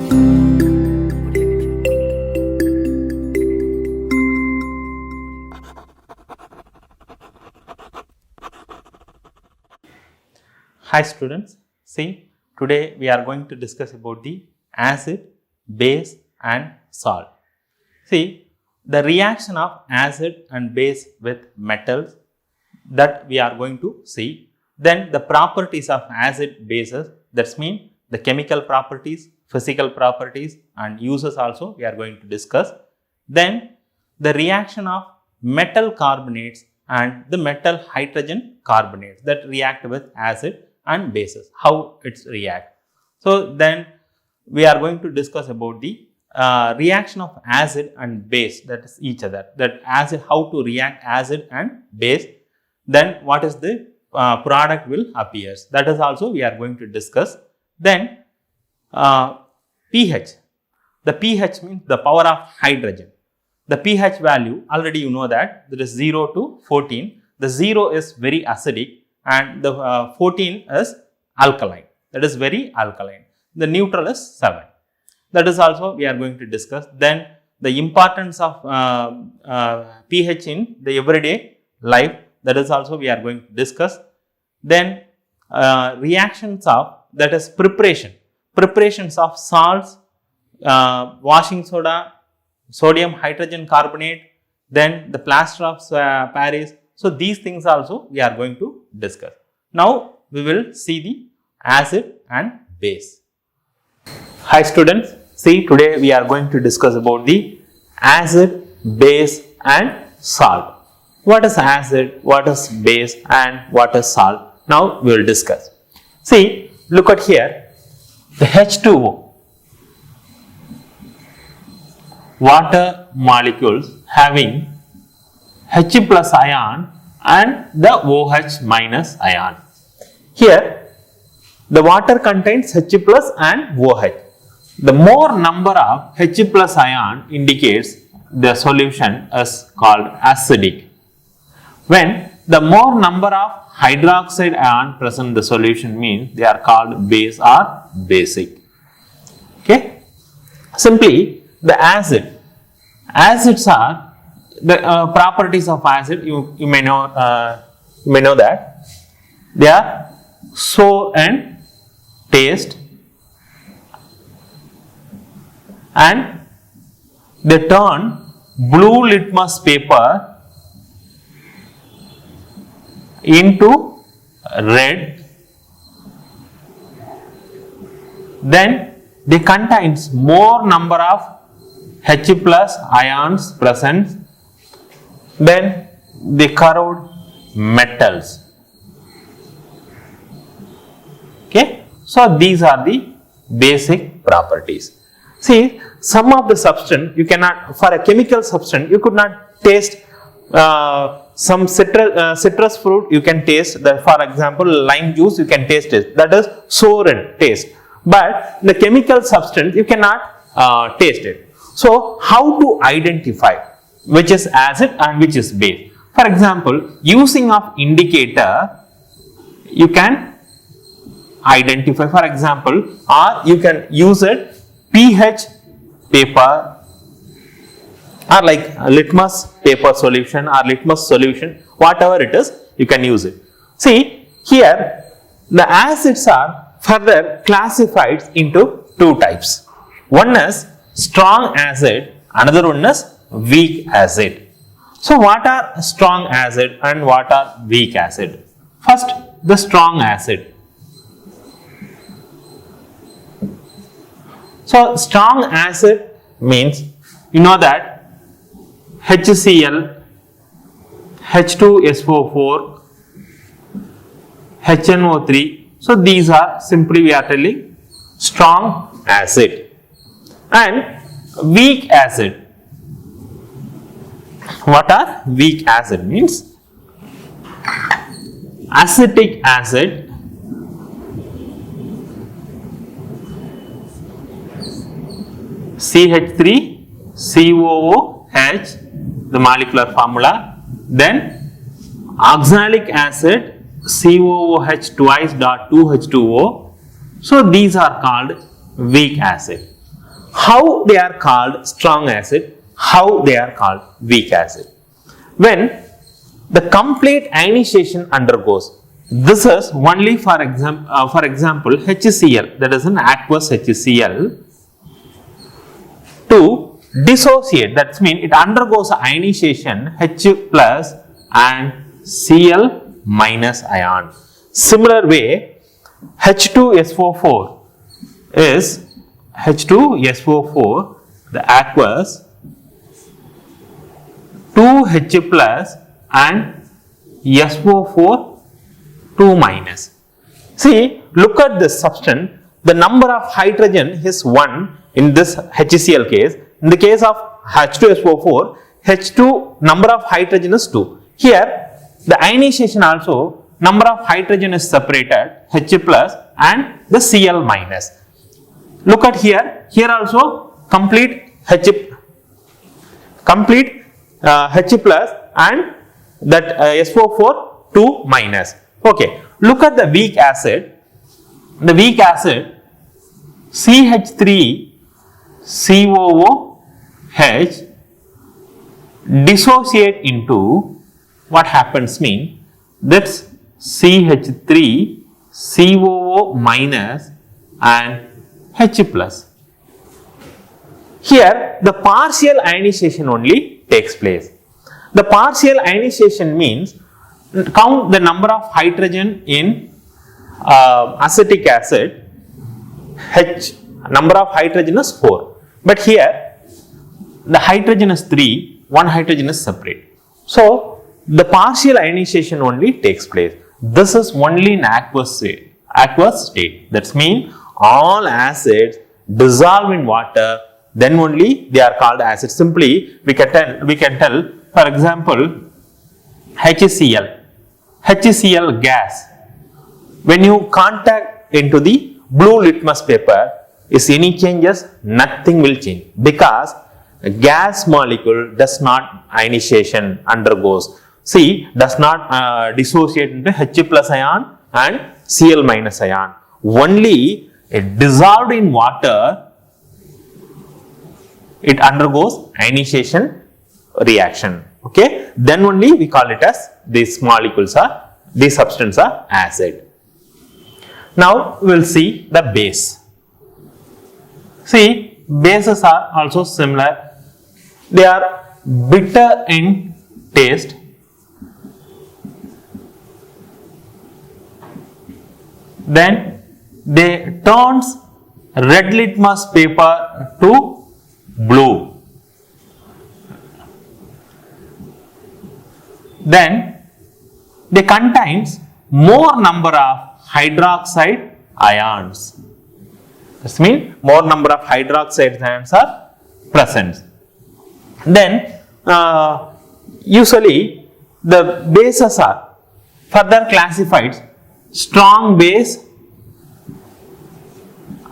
Hi students, see today we are going to discuss about the acid, base and salt. See the reaction of acid and base with metals that we are going to see. Then the properties of acid bases, that means the chemical properties, physical properties and uses also we are going to discuss. Then the reaction of metal carbonates and the metal hydrogen carbonates that react with acid and bases, how it's react. So then we are going to discuss about the reaction of acid and base, that is each other, that acid, how to react acid and base, then what is the product will appears, that is also we are going to discuss. Then pH, the pH means the power of hydrogen. The pH value already you know that is 0 to 14, the 0 is very acidic and the 14 is alkaline, that is very alkaline. The neutral is 7, that is also we are going to discuss. Then the importance of pH in the everyday life, that is also we are going to discuss. Then reactions of, that is preparations of salts, washing soda, sodium hydrogen carbonate, then the plaster of Paris. So these things also we are going to discuss. Now we will see the acid and base. Hi students, see today we are going to discuss about the acid, base and salt. What is acid, what is base and what is salt? Now we will discuss. See, look at here, the H2O, water molecules having H plus ion and the OH minus ion. Here the water contains H plus and OH. The more number of H plus ion indicates the solution is called acidic. When the more number of hydroxide ion present in the solution means they are called base or basic. Okay. Simply the acids are the properties of acid, you may know that they are sour and taste, and they turn blue litmus paper into red. Then they contains more number of H plus ions present. Then they corrode metals. Okay, so these are the basic properties. See, some of the substance you cannot, for a chemical substance you could not taste. Some citrus fruit you can taste, for example lime juice you can taste it, that is sour in taste, but the chemical substance you cannot taste it. So how to identify which is acid and which is base? For example, using of indicator you can identify, for example, or you can use it pH paper or like a litmus paper solution or litmus solution, whatever it is, you can use it. See, here the acids are further classified into two types. One is strong acid, another one is weak acid. So what are strong acid and what are weak acid? First, the strong acid. So strong acid means, you know that HCl, H2SO4, HNO3. So these are simply we are telling strong acid. And weak acid. What are weak acid? Means acetic acid, CH3COOH, the molecular formula. Then oxalic acid, COOH twice dot 2H2O. So these are called weak acid. how they are called strong acid, how they are called weak acid. When the complete ionization undergoes, this is only for example HCl, that is an aqueous HCl, to dissociate, that means it undergoes ionization H plus and Cl minus ion. Similar way, H2SO4 is H2SO4, the aqueous, 2H plus and SO4 2 minus. See, look at this substance. The number of hydrogen is 1 in this HCl case. In the case of H2SO4, H2 number of hydrogen is 2. Here, the ionization also, number of hydrogen is separated, H plus and the Cl minus. Look at here, here also complete H plus and that SO4 2 minus. Okay, look at the weak acid. The weak acid CH3 COOH dissociate into, what happens mean, that's CH3 COO minus and H plus. Here the partial ionization only takes place. The partial ionization means count the number of hydrogen in acetic acid. H number of hydrogen is 4, but here the hydrogen is 3, one hydrogen is separate. So the partial ionization only takes place. This is only in aqueous state. That means all acids dissolve in water, then only they are called acids. Simply we can tell, for example, HCl gas, when you contact into the blue litmus paper, is any changes? Nothing will change, because a gas molecule does not ionization undergoes. See, does not dissociate into H plus ion and Cl minus ion. Only it dissolved in water, it undergoes ionization reaction. Okay, then only we call it as these substances are acid. Now we will see the base. See, bases are also similar. They are bitter in taste, then they turns red litmus paper to blue. Then they contains more number of hydroxide ions. This means more number of hydroxide ions are present. Then usually the bases are further classified: strong base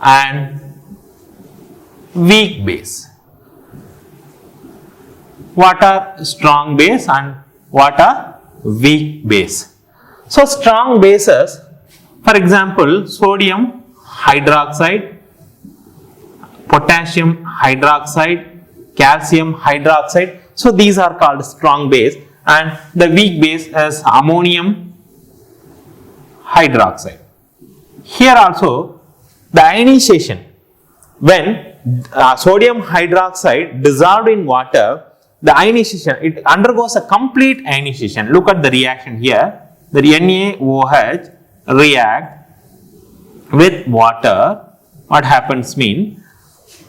and weak base. What are strong base and what are weak base? So strong bases, for example, sodium hydroxide, potassium hydroxide, calcium hydroxide. So these are called strong base, and the weak base is ammonium hydroxide. Here also the ionization, when sodium hydroxide dissolved in water, the ionization, it undergoes a complete ionization. Look at the reaction here. The NaOH react with water. What happens mean?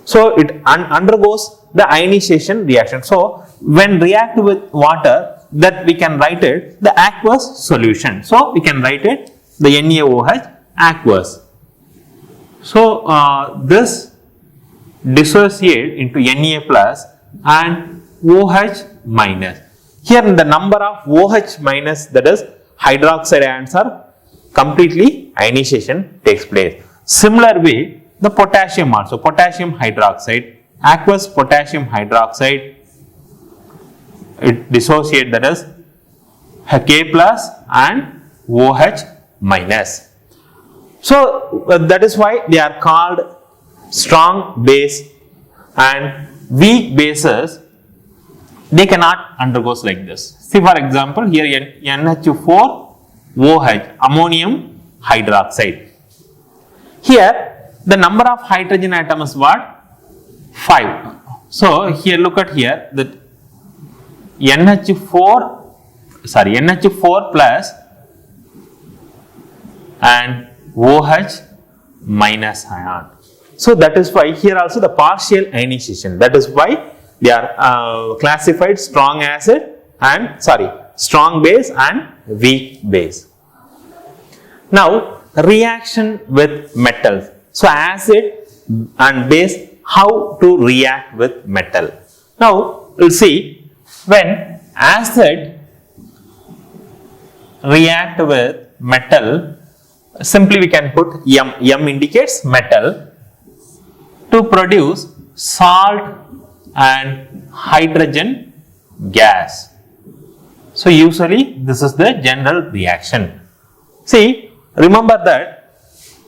So it undergoes the ionization reaction. So when react with water, that we can write it the aqueous solution. So we can write it the NaOH aqueous. So this dissociate into Na plus and OH minus. Here the number of OH minus, that is hydroxide ions, are completely ionization takes place. Similar way the potassium also, potassium hydroxide, aqueous potassium hydroxide, it dissociate, that is K plus and OH minus. So that is why they are called strong base and weak bases, they cannot undergo like this. See, for example, here NH4 OH, ammonium hydroxide. Here, the number of hydrogen atoms is what? 5. So, here look at here, that NH4 plus and OH minus ion. So, that is why here also the partial ionization. That is why they are classified strong acid and strong base and weak base. Now, reaction with metals. So, acid and base, how to react with metal. Now, we will see when acid react with metal, simply we can put M. M indicates metal to produce salt and hydrogen gas. So, usually this is the general reaction. See, remember that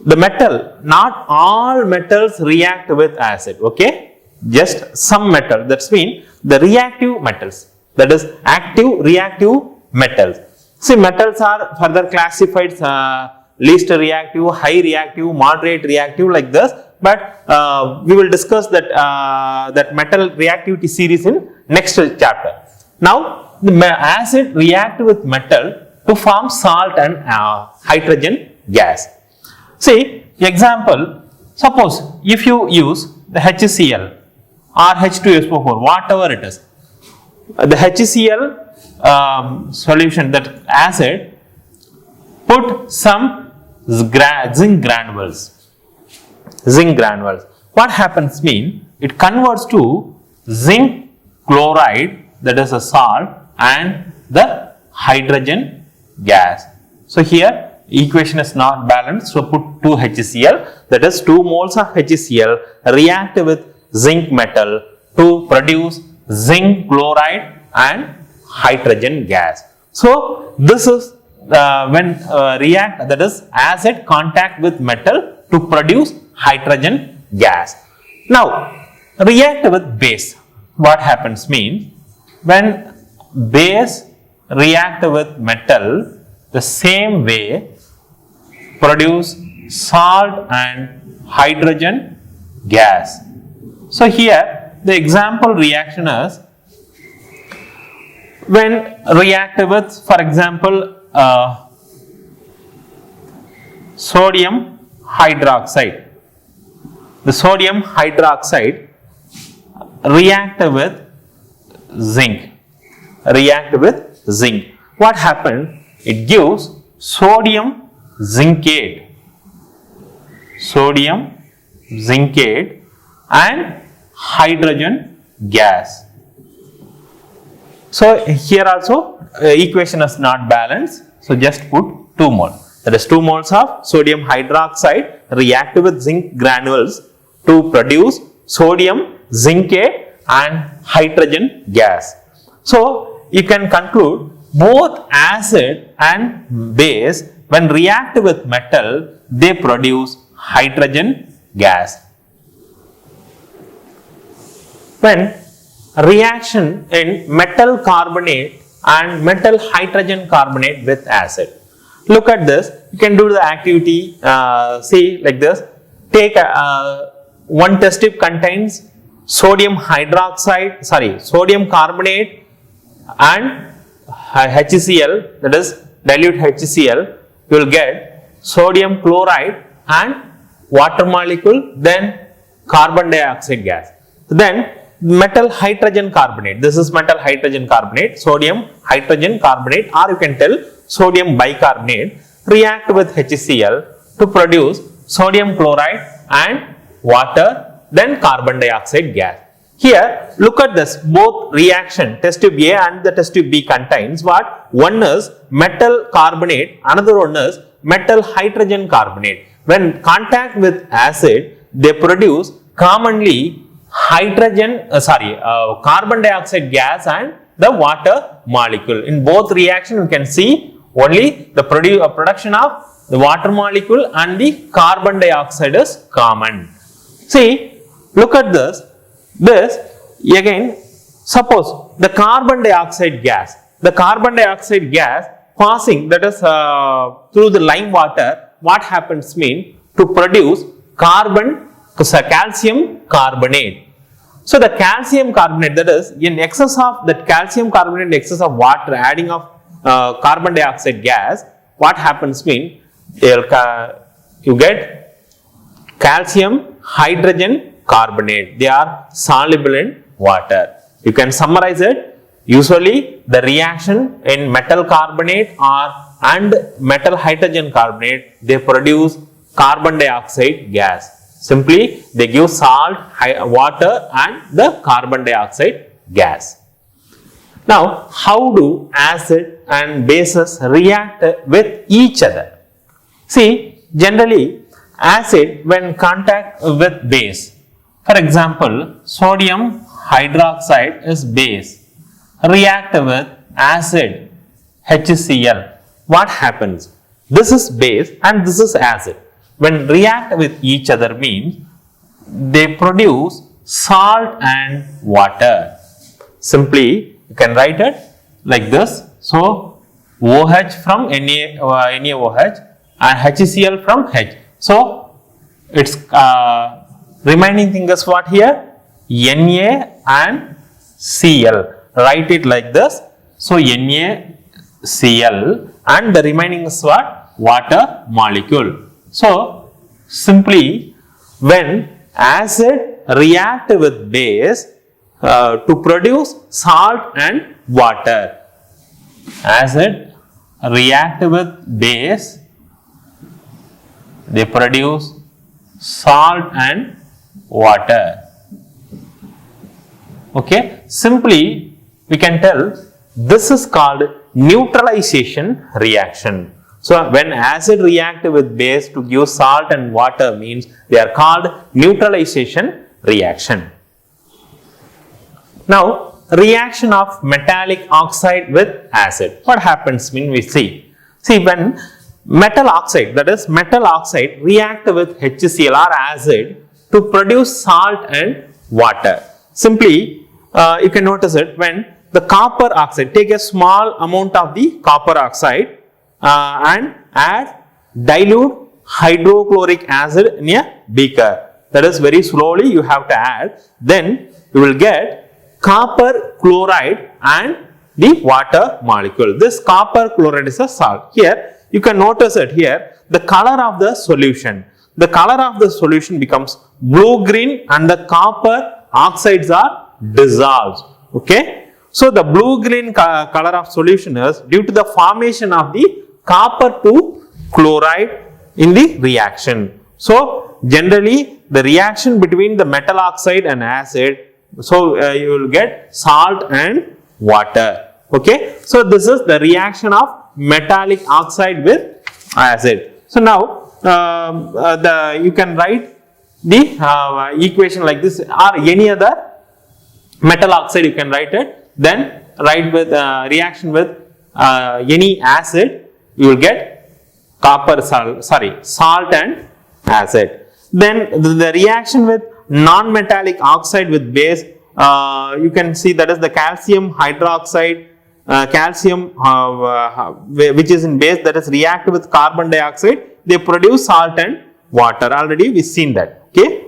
the metal, not all metals react with acid, okay? Just some metal, that's mean the reactive metals, that is active reactive metals. See, metals are further classified least reactive, high reactive, moderate reactive like this, but we will discuss that, that metal reactivity series in next chapter. Now, the acid react with metal to form salt and hydrogen gas. See, example, suppose if you use the HCl or H2SO4, whatever it is, the HCl solution, that acid, put some zinc granules. What happens mean, it converts to zinc chloride, that is a salt, and the hydrogen gas. So, here equation is not balanced, so put 2 HCl, that is 2 moles of HCl react with zinc metal to produce zinc chloride and hydrogen gas. So, this is when react, that is acid contact with metal to produce hydrogen gas. Now, react with base, what happens mean, when base react with metal, the same way produce salt and hydrogen gas. So, here the example reaction is when react with, for example, sodium hydroxide. The sodium hydroxide react with zinc. What happened? It gives sodium zincate and hydrogen gas. So, here also equation is not balanced. So, just put 2 mole. That is 2 moles of sodium hydroxide react with zinc granules to produce sodium zincate and hydrogen gas. So, you can conclude both acid and base, when react with metal, they produce hydrogen gas. When reaction in metal carbonate and metal hydrogen carbonate with acid. Look at this, you can do the activity, see like this, take one test tube contains sodium carbonate and HCl, that is dilute HCl, you will get sodium chloride and water molecule, then carbon dioxide gas. Then metal hydrogen carbonate, this is metal hydrogen carbonate, sodium hydrogen carbonate, or you can tell sodium bicarbonate, react with HCl to produce sodium chloride and water, then carbon dioxide gas. Here, look at this, both reaction, test tube A and the test tube B contains what? One is metal carbonate, another one is metal hydrogen carbonate. When contact with acid, they produce commonly carbon dioxide gas and the water molecule. In both reaction, you can see only the production of the water molecule and the carbon dioxide is common. See, look at this. This again, suppose the carbon dioxide gas, passing, that is through the lime water, what happens mean to produce calcium carbonate. So the calcium carbonate, that is in excess of that calcium carbonate, in excess of water, adding of carbon dioxide gas, what happens mean you get calcium hydrogen carbonate. They are soluble in water. You can summarize it. Usually the reaction in metal carbonate and metal hydrogen carbonate, they produce carbon dioxide gas. Simply they give salt, water and the carbon dioxide gas. Now, how do acid and bases react with each other? See, generally acid when contact with base, for example, sodium hydroxide is base, react with acid HCl. What happens? This is base and this is acid. When react with each other means they produce salt and water. Simply you can write it like this. So OH from NaOH and HCl from H. So its remaining thing is what here? Na and Cl. Write it like this. So NaCl and the remaining is what? Water molecule. So simply when acid react with base to produce salt and water. Acid react with base, they produce salt and water. Okay, simply we can tell this is called neutralization reaction. So when acid react with base to give salt and water means they are called neutralization reaction. Now reaction of metallic oxide with acid. What happens when we see? See, when metal oxide, that is metal oxide react with HCl or acid to produce salt and water. Simply you can notice it when the copper oxide, take a small amount of the copper oxide and add dilute hydrochloric acid in a beaker. That is very slowly you have to add. Then you will get copper chloride and the water molecule. This copper chloride is a salt. Here you can notice it here, the color of the solution. The color of the solution becomes blue-green and the copper oxides are dissolved. Okay. So the blue-green color of solution is due to the formation of the copper to chloride in the reaction. So generally the reaction between the metal oxide and acid, so you will get salt and water. Okay. So this is the reaction of metallic oxide with acid. So now you can write the equation like this, or any other metal oxide you can write it. Then write with reaction with any acid, you will get salt and acid. Then the reaction with non-metallic oxide with base, you can see that is the calcium hydroxide, which is in base, that is react with carbon dioxide, they produce salt and water. Already we seen that. Okay.